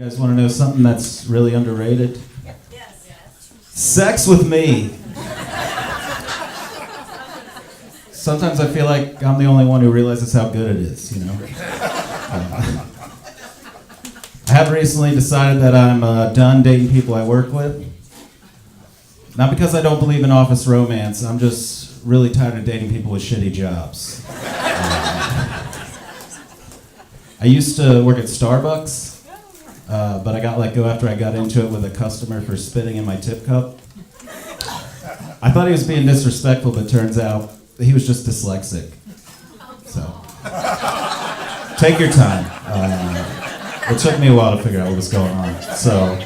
You guys want to know something that's really underrated? Yes. Sex with me. Sometimes I feel like I'm the only one who realizes how good it is, you know? I have recently decided that I'm done dating people I work with. Not because I don't believe in office romance, I'm just really tired of dating people with shitty jobs. I used to work at Starbucks. But I got let go after I got into it with a customer for spitting in my tip cup. I thought he was being disrespectful, but turns out he was just dyslexic. So, take your time. It took me a while to figure out what was going on. So,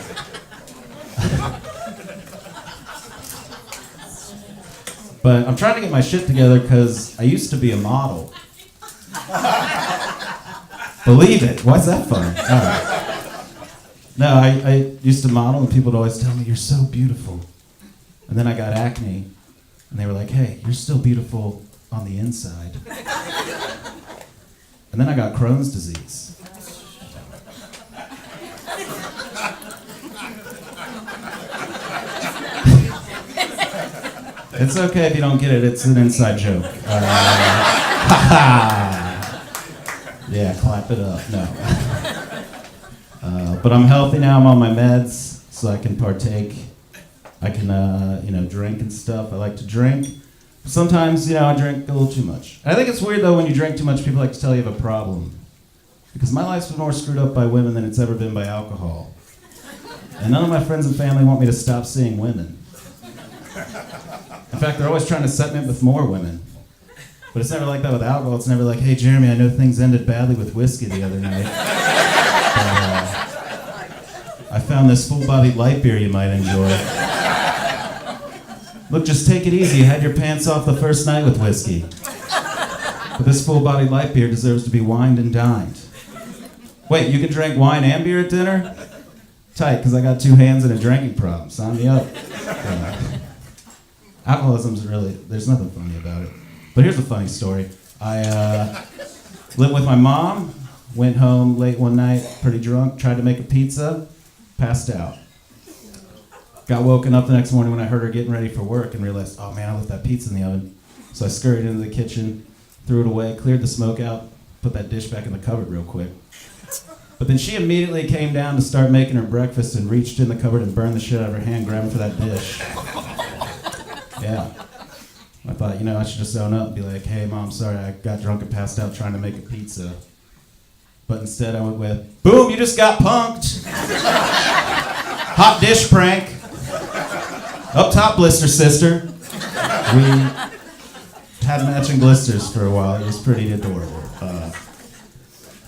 but I'm trying to get my shit together because I used to be a model. Believe it. Why's that funny? All right. No, I used to model, and people would always tell me, "You're so beautiful." And then I got acne, and they were like, "Hey, you're still beautiful on the inside." And then I got Crohn's disease. It's okay if you don't get it, it's an inside joke. Yeah, clap it up. No. But I'm healthy now, I'm on my meds, so I can partake. I can, drink and stuff. I like to drink. But sometimes, I drink a little too much. I think it's weird, though, when you drink too much, people like to tell you have a problem. Because my life's been more screwed up by women than it's ever been by alcohol. And none of my friends and family want me to stop seeing women. In fact, they're always trying to set me up with more women. But it's never like that with alcohol. It's never like, "Hey, Jeremy, I know things ended badly with whiskey the other night. I found this full-bodied light beer you might enjoy. Look, just take it easy. You had your pants off the first night with whiskey. But this full-bodied light beer deserves to be wined and dined." Wait, you can drink wine and beer at dinner? Tight, because I got two hands and a drinking problem. Sign me up. Alcoholism's really, there's nothing funny about it. But here's a funny story. I lived with my mom, went home late one night, pretty drunk, tried to make a pizza, passed out. Got woken up the next morning when I heard her getting ready for work and realized, oh man, I left that pizza in the oven. So I scurried into the kitchen, threw it away, cleared the smoke out, put that dish back in the cupboard real quick. But then she immediately came down to start making her breakfast and reached in the cupboard and burned the shit out of her hand, grabbing for that dish. Yeah. I thought, I should just own up and be like, "Hey mom, sorry, I got drunk and passed out trying to make a pizza." But instead I went with, "Boom, you just got punked. Hot dish prank. Up top, blister sister." We had matching blisters for a while. It was pretty adorable.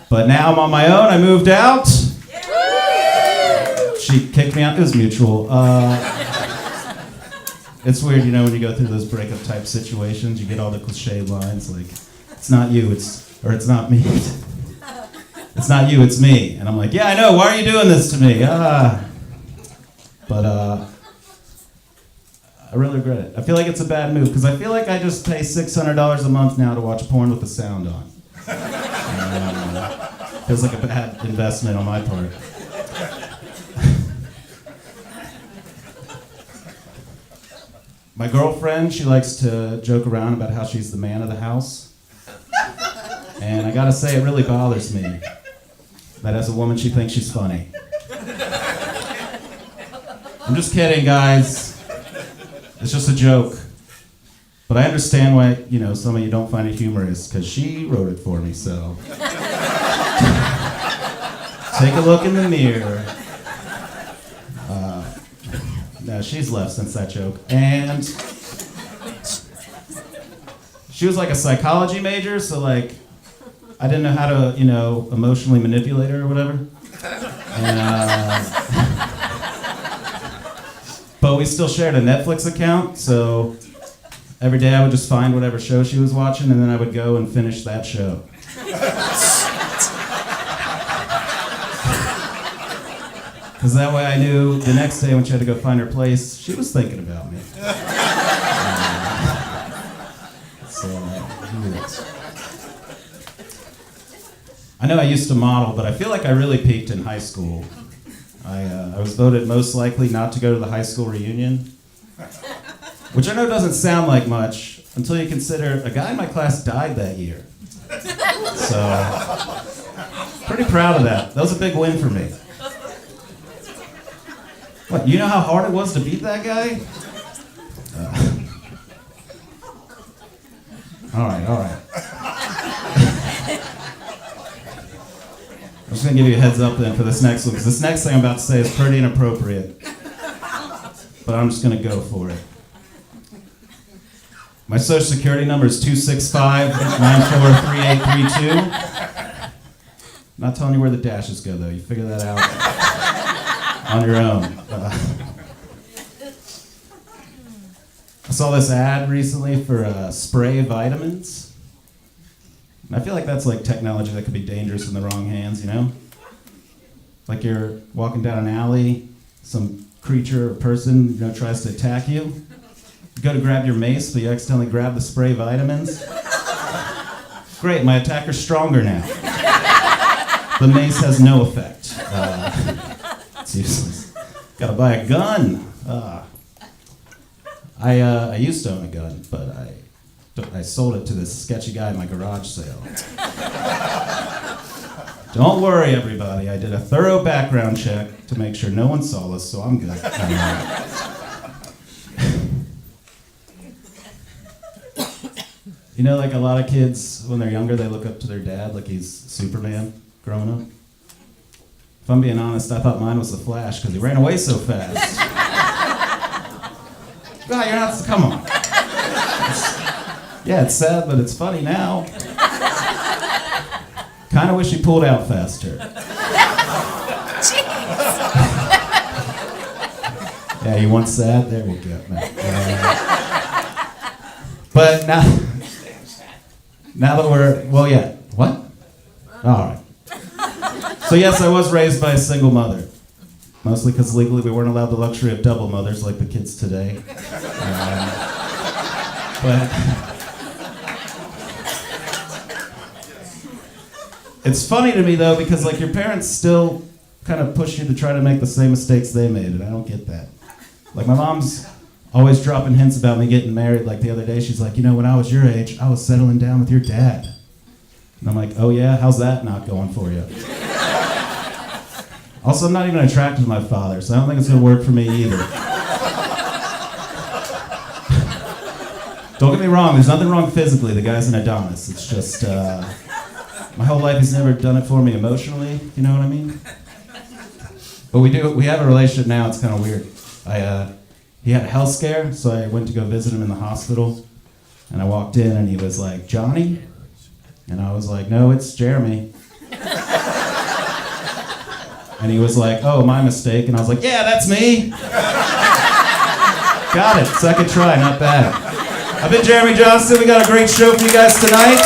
But now I'm on my own. I moved out. She kicked me out. It was mutual. It's weird, when you go through those breakup type situations, you get all the cliche lines like, "It's not you, it's not me. It's not you, it's me." And I'm like, "Yeah, I know, why are you doing this to me?" But I really regret it. I feel like it's a bad move, because I feel like I just pay $600 a month now to watch porn with the sound on. Feels like a bad investment on my part. My girlfriend, she likes to joke around about how she's the man of the house. And I gotta say, it really bothers me that as a woman, she thinks she's funny. I'm just kidding, guys. It's just a joke. But I understand why, some of you don't find it humorous, because she wrote it for me, so. Take a look in the mirror. No, she's left since that joke. And she was like a psychology major, so I didn't know how to, emotionally manipulate her or whatever. And, but we still shared a Netflix account, so every day I would just find whatever show she was watching, and then I would go and finish that show. Because that way I knew the next day when she had to go find her place, she was thinking about me. I know I used to model, but I feel like I really peaked in high school. I was voted most likely not to go to the high school reunion, which I know doesn't sound like much until you consider a guy in my class died that year. So, pretty proud of that. That was a big win for me. What, you know how hard it was to beat that guy? All right. I'm just gonna give you a heads up then for this next one, because this next thing I'm about to say is pretty inappropriate. But I'm just gonna go for it. My social security number is 265-943832. Not telling you where the dashes go though, you figure that out on your own. I saw this ad recently for spray vitamins. And I feel like that's like technology that could be dangerous in the wrong hands, you know? Like you're walking down an alley, some creature or person, you know, tries to attack you. You go to grab your mace, but you accidentally grab the spray vitamins. Great, my attacker's stronger now. The mace has no effect. It's useless. Gotta buy a gun. I used to own a gun, but I sold it to this sketchy guy in my garage sale. Don't worry, everybody. I did a thorough background check to make sure no one saw us, so I'm good. You know, like a lot of kids, when they're younger, they look up to their dad like he's Superman growing up. If I'm being honest, I thought mine was the Flash because he ran away so fast. God, you're not, come on. Yeah, it's sad, but it's funny now. Kind of wish he pulled out faster. Yeah, you want sad? There we go. But now that we're, well, yeah. What? All right. So yes, I was raised by a single mother. Mostly because legally we weren't allowed the luxury of double mothers like the kids today. But it's funny to me though because like your parents still kind of push you to try to make the same mistakes they made, and I don't get that. Like my mom's always dropping hints about me getting married. Like the other day she's like, you know, when I was your age, I was settling down with your dad. And I'm like, oh yeah, how's that not going for you? Also, I'm not even attracted to my father, so I don't think it's gonna work for me either. Don't get me wrong, there's nothing wrong physically, the guy's an Adonis. It's just, my whole life he's never done it for me emotionally, you know what I mean? But we have a relationship now, it's kind of weird. He had a health scare, so I went to go visit him in the hospital, and I walked in and he was like, Johnny? And I was like, no, it's Jeremy. And he was like, oh, my mistake. And I was like, yeah, that's me. Got it. Second try, not bad. I've been Jeremy Johnston. We got a great show for you guys tonight.